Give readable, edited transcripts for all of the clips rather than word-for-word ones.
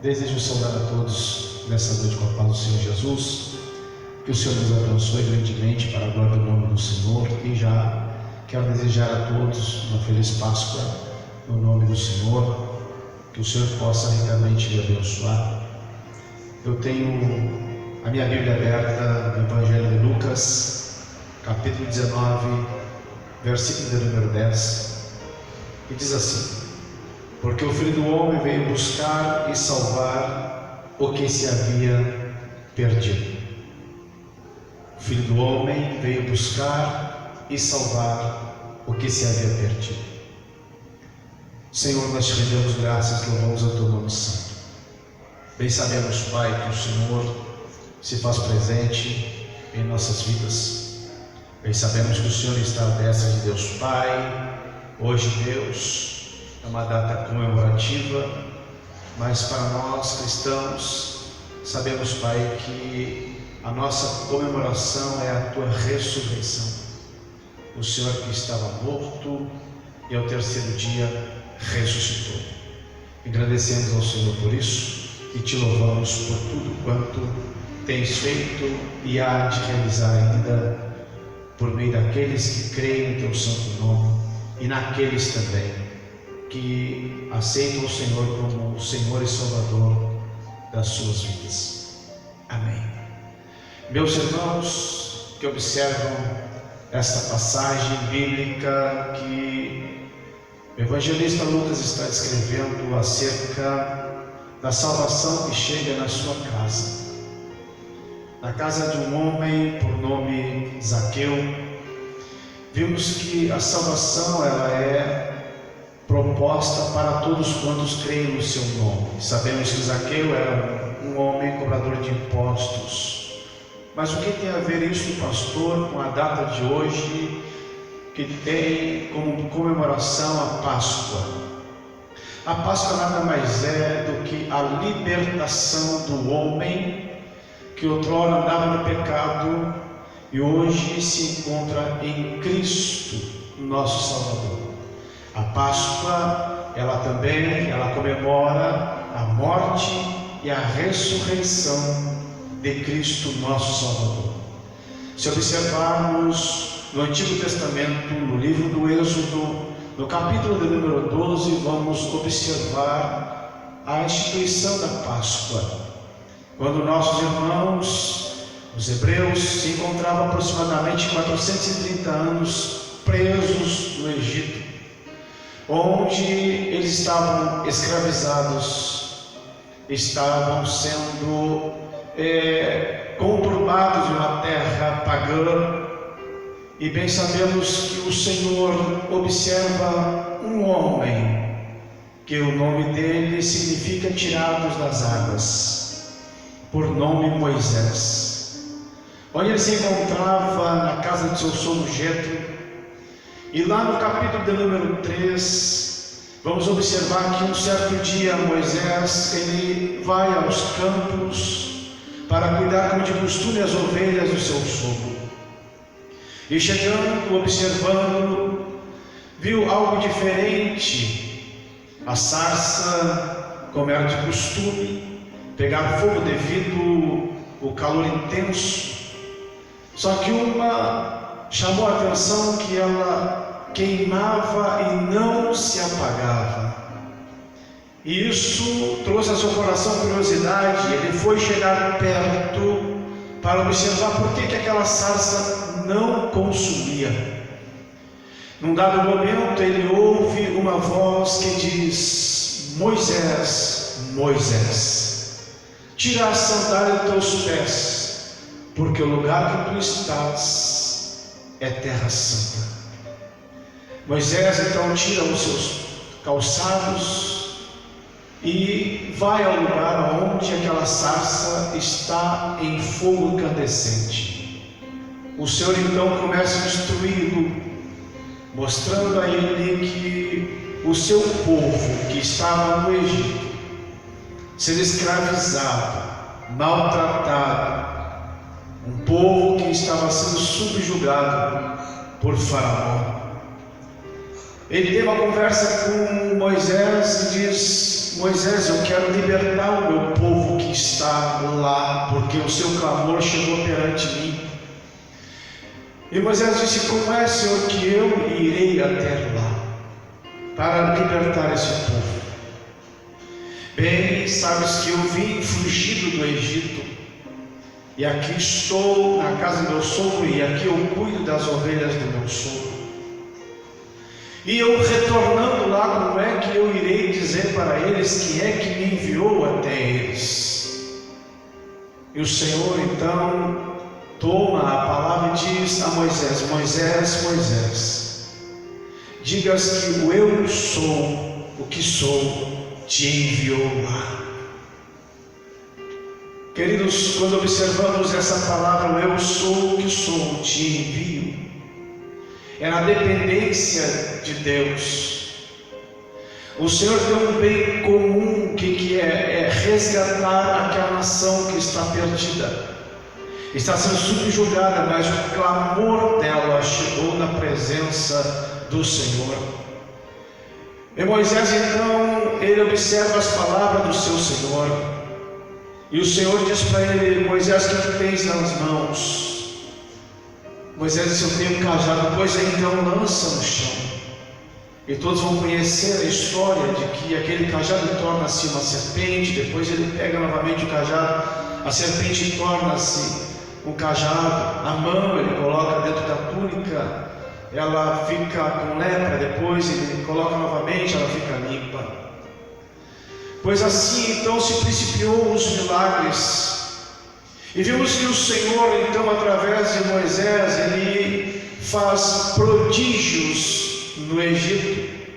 Desejo saudar a todos nessa noite com a paz do Senhor Jesus. Que o Senhor nos abençoe grandemente para a glória do nome do Senhor. E já quero desejar a todos uma feliz Páscoa no nome do Senhor. Que o Senhor possa ricamente me abençoar. Eu tenho a minha Bíblia aberta no Evangelho de Lucas, capítulo 19, versículo de número 10, e diz assim: porque o Filho do Homem veio buscar e salvar o que se havia perdido. O Filho do Homem veio buscar e salvar o que se havia perdido. Senhor, nós te rendemos graças, louvamos o teu nome santo. Bem sabemos, Pai, que o Senhor se faz presente em nossas vidas. Bem sabemos que o Senhor está à destra de Deus Pai. Hoje, Deus, é uma data comemorativa, mas para nós cristãos, sabemos, Pai, que a nossa comemoração é a tua ressurreição. O Senhor que estava morto e ao terceiro dia ressuscitou. Agradecemos ao Senhor por isso e te louvamos por tudo quanto tens feito e há de realizar ainda por meio daqueles que creem no teu santo nome e naqueles também que aceitam o Senhor como o Senhor e Salvador das suas vidas. Amém. Meus irmãos que observam esta passagem bíblica que o evangelista Lucas está escrevendo acerca da salvação que chega na sua casa, na casa de um homem por nome Zaqueu. Vimos que a salvação ela é proposta para todos quantos creem no seu nome. Sabemos que Zaqueu era um homem cobrador de impostos. Mas o que tem a ver isso, pastor, com a data de hoje, que tem como comemoração a Páscoa? A Páscoa nada mais é do que a libertação do homem que outrora andava no pecado e hoje se encontra em Cristo, nosso Salvador. A Páscoa, ela comemora a morte e a ressurreição de Cristo, nosso Salvador. Se observarmos no Antigo Testamento, no livro do Êxodo, no capítulo de número 12, vamos observar a instituição da Páscoa. Quando nossos irmãos, os hebreus, se encontravam aproximadamente 430 anos presos no Egito, onde eles estavam escravizados, estavam sendo conturbados de uma terra pagã. E bem sabemos que o Senhor observa um homem, que o nome dele significa tirados das águas, por nome Moisés, onde ele se encontrava na casa de seu sogro Jetro. E lá no capítulo de número 3, vamos observar que um certo dia Moisés, ele vai aos campos para cuidar, como de costume, as ovelhas do seu sogro. E chegando, observando, viu algo diferente. A sarça, como era de costume, pegar fogo devido ao calor intenso. Só que uma chamou a atenção, que ela queimava e não se apagava. E isso trouxe a seu coração curiosidade. Ele foi chegar perto para observar por que aquela sarça não consumia. Num dado momento ele ouve uma voz que diz: Moisés, Moisés, tira a sandália dos teus pés, porque o lugar que tu estás é terra santa. Moisés então tira os seus calçados e vai ao lugar onde aquela sarça está em fogo incandescente. O Senhor então começa a instruí-lo, mostrando a ele que o seu povo que estava no Egito, sendo escravizado, maltratado, um povo que estava sendo subjugado por Faraó. Ele teve uma conversa com Moisés e diz: Moisés, eu quero libertar o meu povo que está lá, porque o seu clamor chegou perante mim. E Moisés disse: como é, Senhor, que eu irei até lá para libertar esse povo? Bem, sabes que eu vim fugido do Egito, e aqui estou na casa do meu sogro, e aqui eu cuido das ovelhas do meu sogro. E eu retornando lá, como é que eu irei dizer para eles quem é que me enviou até eles? E o Senhor então toma a palavra e diz a Moisés: Moisés, Moisés, digas que o eu sou, o que sou, te enviou lá. Queridos, quando observamos essa palavra, o eu sou, o que sou, te envio, é na dependência de Deus. O Senhor tem um bem comum que é resgatar aquela nação que está perdida, está sendo subjugada, mas o clamor dela chegou na presença do Senhor. E Moisés então, ele observa as palavras do seu Senhor, e o Senhor diz para ele: Moisés, o que tu tens nas mãos? Moisés disse: eu tenho um cajado. Pois é, então lança no chão. E todos vão conhecer a história de que aquele cajado torna-se uma serpente. Depois ele pega novamente o cajado, a serpente torna-se um cajado. A mão ele coloca dentro da túnica, ela fica com lepra. Depois ele coloca novamente, ela fica limpa. Pois assim então se principiou os milagres. E vimos que o Senhor então, através de Moisés, ele faz prodígios no Egito.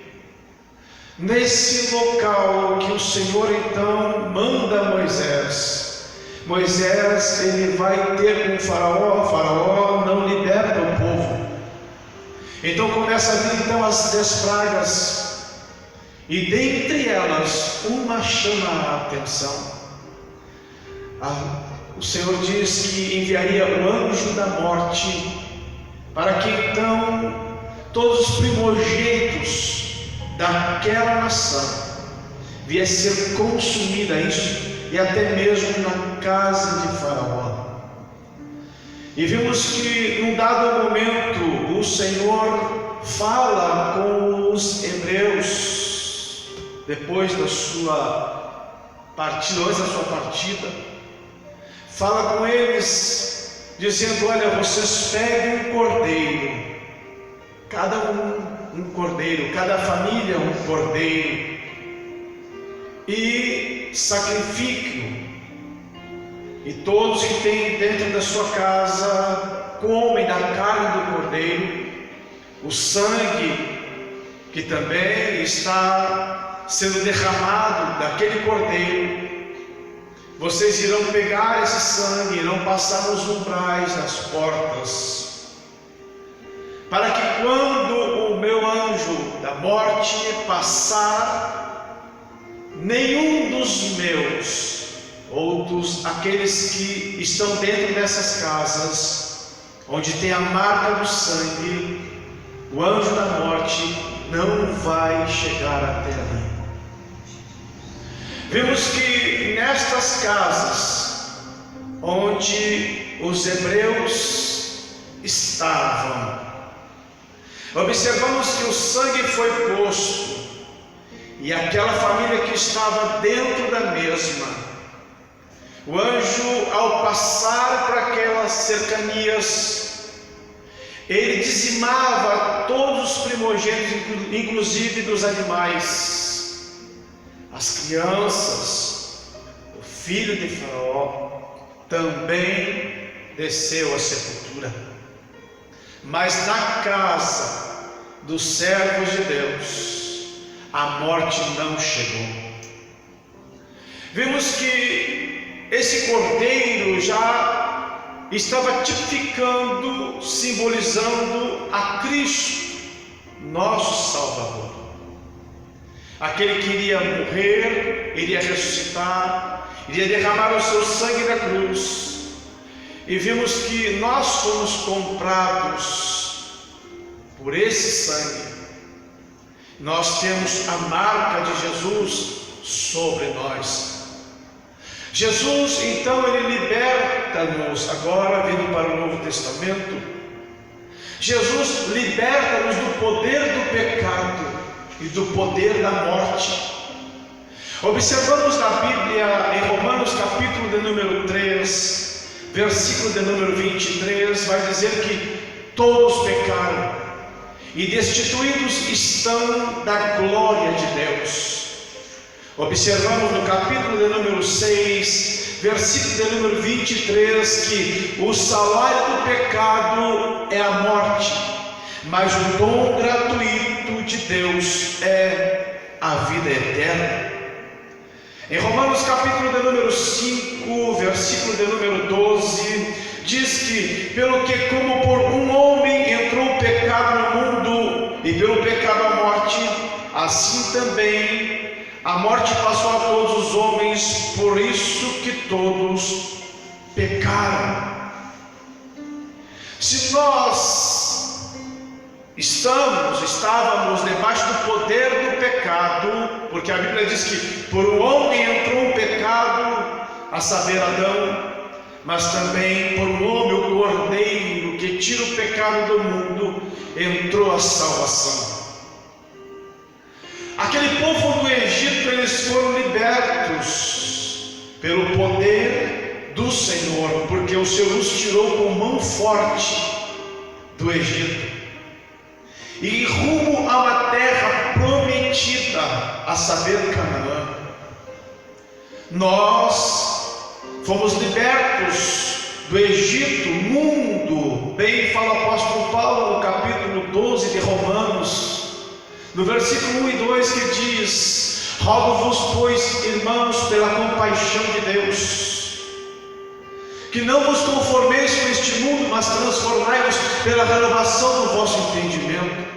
Nesse local que o Senhor então manda Moisés, ele vai ter com o Faraó não liberta o povo. Então começa a vir então as 10 pragas, e dentre elas uma chama a atenção. O Senhor diz que enviaria o anjo da morte, para que então todos os primogênitos daquela nação viessem a ser consumida, isso, e até mesmo na casa de Faraó. E vimos que num dado momento o Senhor fala com os hebreus, depois da sua partida, antes da sua partida, fala com eles, dizendo: olha, vocês peguem um cordeiro, cada um cordeiro, cada família um cordeiro, e sacrifiquem-o, e todos que têm dentro da sua casa comem da carne do cordeiro, o sangue que também está sendo derramado daquele cordeiro. Vocês irão pegar esse sangue, irão passar nos umbrais das portas, para que quando o meu anjo da morte passar, nenhum dos meus, ou dos aqueles que estão dentro dessas casas, onde tem a marca do sangue, o anjo da morte não vai chegar até ali. Vimos que nestas casas onde os hebreus estavam, observamos que o sangue foi posto, e aquela família que estava dentro da mesma, o anjo, ao passar por aquelas cercanias, ele dizimava todos os primogênitos, inclusive dos animais. As crianças, o filho de Faraó, também desceu à sepultura. Mas na casa dos servos de Deus, a morte não chegou. Vimos que esse cordeiro já estava tipificando, simbolizando a Cristo, nosso Salvador. Aquele que iria morrer, iria ressuscitar, iria derramar o seu sangue na cruz. E vimos que nós fomos comprados por esse sangue. Nós temos a marca de Jesus sobre nós. Jesus, então, ele liberta-nos, agora vindo para o Novo Testamento, Jesus liberta-nos do poder do pecado e do poder da morte. Observamos na Bíblia, em Romanos capítulo de número 3, versículo de número 23, vai dizer que todos pecaram e destituídos estão da glória de Deus. Observamos no capítulo de número 6, versículo de número 23, que o salário do pecado é a morte, mas o dom gratuito de Deus é a vida eterna. Em Romanos capítulo de número 5, versículo de número 12, diz que pelo que como por um homem entrou o pecado no mundo, e pelo pecado a morte, assim também a morte passou a todos os homens, por isso que todos pecaram. Se nós estávamos debaixo do poder do pecado, porque a Bíblia diz que por um homem entrou o pecado, a saber, Adão, mas também por um homem, o Cordeiro, que tira o pecado do mundo, entrou a salvação. Aquele povo do Egito, eles foram libertos pelo poder do Senhor, porque o Senhor os tirou com mão forte do Egito, e rumo a uma terra prometida, a saber, Canaã. Nós fomos libertos do Egito, mundo, bem fala o apóstolo Paulo no capítulo 12 de Romanos, no versículo 1 e 2, que diz: rogo-vos, pois, irmãos, pela compaixão de Deus, que não vos conformeis com este mundo, mas transformai-vos pela renovação do vosso entendimento.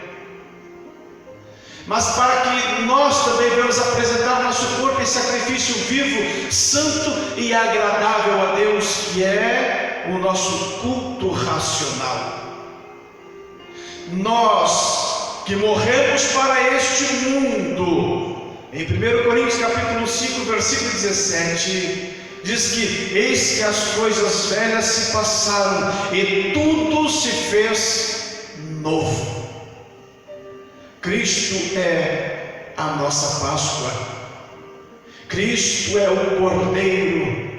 Mas para que nós também venhamos apresentar nosso corpo em sacrifício vivo, santo e agradável a Deus, que é o nosso culto racional. Nós que morremos para este mundo, em 1 Coríntios capítulo 5, versículo 17, diz que eis que as coisas velhas se passaram e tudo se fez novo. Cristo é a nossa Páscoa, Cristo é o Cordeiro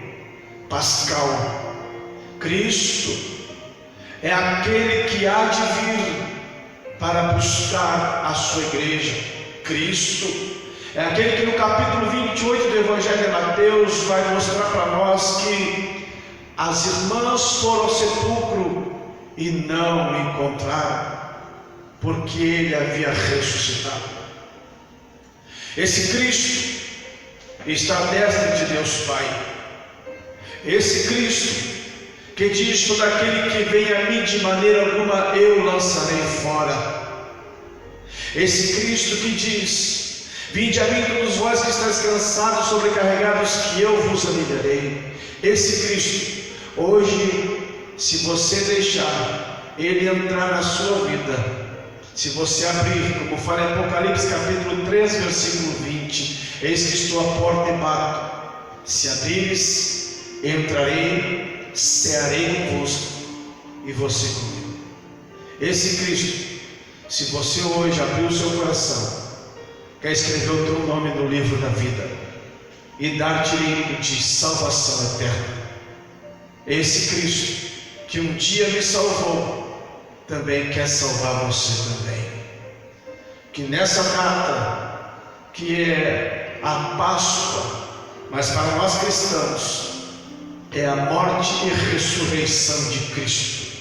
Pascal, Cristo é aquele que há de vir para buscar a sua igreja. Cristo é aquele que no capítulo 28 do Evangelho de Mateus vai mostrar para nós que as irmãs foram ao sepulcro e não o encontraram, porque ele havia ressuscitado. Esse Cristo está à destra de Deus Pai. Esse Cristo que diz: todo aquele que vem a mim, de maneira alguma eu lançarei fora. Esse Cristo que diz: vinde a mim todos vós que estáis cansados, sobrecarregados, que eu vos aliviarei. Esse Cristo, hoje, se você deixar ele entrar na sua vida, se você abrir, como fala em Apocalipse capítulo 3, versículo 20, eis que estou à porta e bato, se abrires, entrarei, cearei convosco e você comigo. Esse Cristo, se você hoje abrir o seu coração, quer escrever o teu nome no livro da vida e dar direito de salvação eterna. Esse Cristo que um dia me salvou, também quer salvar você também. Que nessa data, que é a Páscoa, mas para nós cristãos é a morte e ressurreição de Cristo.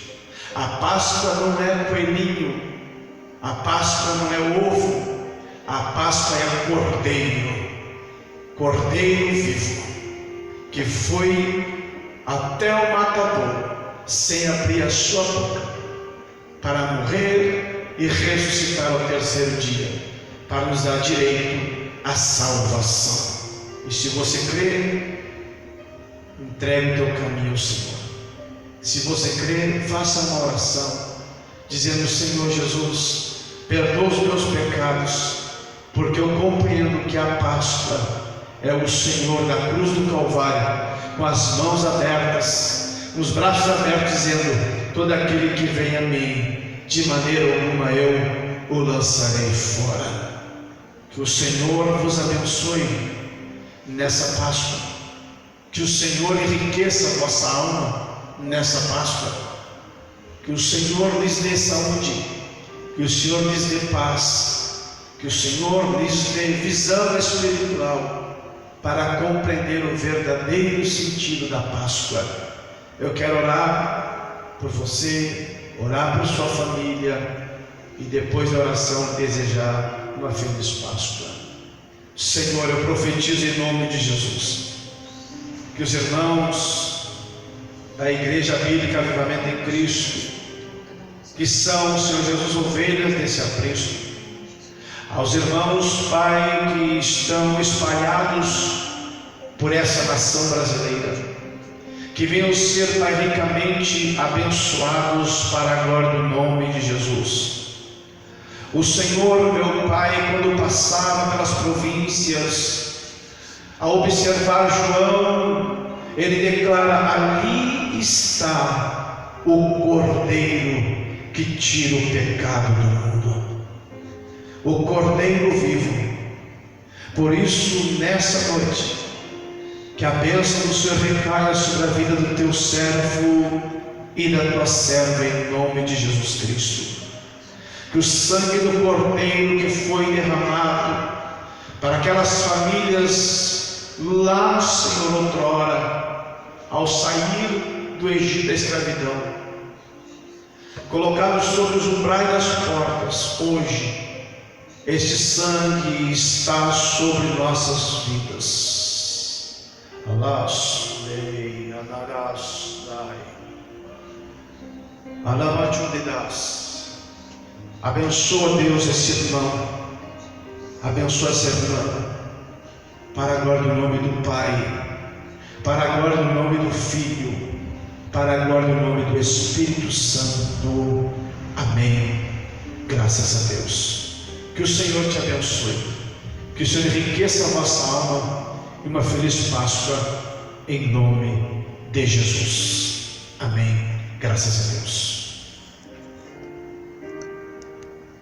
A Páscoa não é coelhinho, a Páscoa não é ovo, a Páscoa é cordeiro, cordeiro vivo, que foi até o matador, sem abrir a sua boca, para morrer e ressuscitar ao terceiro dia, para nos dar direito à salvação. E se você crê, entregue o teu caminho ao Senhor. Se você crê, faça uma oração, dizendo: Senhor Jesus, perdoa os meus pecados, porque eu compreendo que a Páscoa é o Senhor na cruz do Calvário, com as mãos abertas, com os braços abertos, dizendo: todo aquele que vem a mim, de maneira alguma eu o lançarei fora. Que o Senhor vos abençoe nessa Páscoa, que o Senhor enriqueça a vossa alma nessa Páscoa, que o Senhor lhes dê saúde, que o Senhor lhes dê paz, que o Senhor lhes dê visão espiritual para compreender o verdadeiro sentido da Páscoa. Eu quero orar por você, orar por sua família e depois da oração desejar uma feliz Páscoa. Senhor, eu profetizo em nome de Jesus que os irmãos da Igreja Bíblica Avivamento em Cristo, que são, Senhor Jesus, ovelhas desse aprisco, aos irmãos, Pai, que estão espalhados por essa nação brasileira, que venham ser, Pai, ricamente abençoados para a glória do nome de Jesus. O Senhor, meu Pai, quando passava pelas províncias, ao observar João, ele declara: ali está o Cordeiro que tira o pecado do mundo, o Cordeiro vivo. Por isso, nessa noite, que a bênção do Senhor recaia sobre a vida do teu servo e da tua serva, em nome de Jesus Cristo. Que o sangue do Cordeiro que foi derramado para aquelas famílias lá, Senhor, outrora, ao sair do Egito da escravidão, colocados sobre os umbrais das portas, hoje, este sangue está sobre nossas vidas. Alas, lei, anaras, dai, alabachundedas. Abençoa, Deus, esse irmão, abençoa essa irmã, para a glória do nome do Pai, para a glória do nome do Filho, para a glória do nome do Espírito Santo. Amém. Graças a Deus. Que o Senhor te abençoe, que o Senhor enriqueça a vossa alma, e uma feliz Páscoa em nome de Jesus. Amém. Graças a Deus.